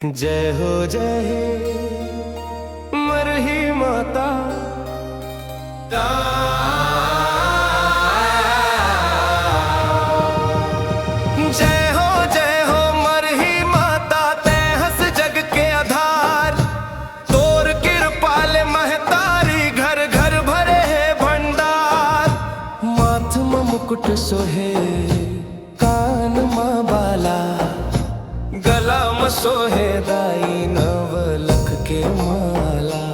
जय हो जय हे मरही माता जय हो मरही माता ते हंस जग के आधार तोर कृपाल महतारी घर घर भरे है भंडार माथ में मुकुट सोहे कान में बाला गला में सोहे दाई नवलख के माला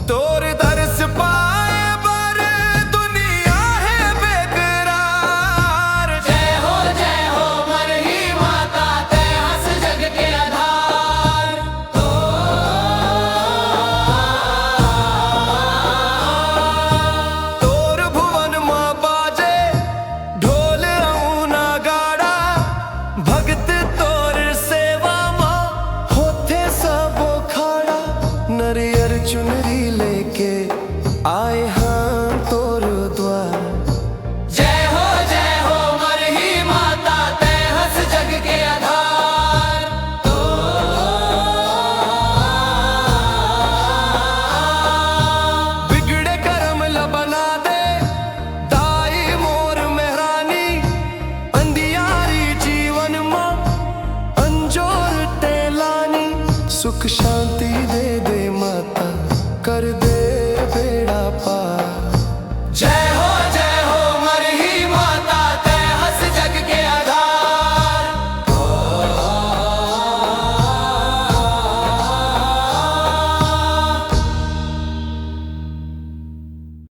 तोर दर्श पाए बर दुनिया है बेकरार। जय हो मरही माता ते हंस जग के आधार। तोर भुवन माँ बाजे ढोल रऊना गाड़ा भगत तोर सेवा माँ होते सब खाड़ा नरियर चुनरी लेके आए हाँ तोर द्वार। जय हो मरही माता ते हंस जग के आधार। बिगड़े कर्म ल बना दे दाई मोर मेहरानी अंधियारी जीवन माँ अंजोर तेलानी सुख शांति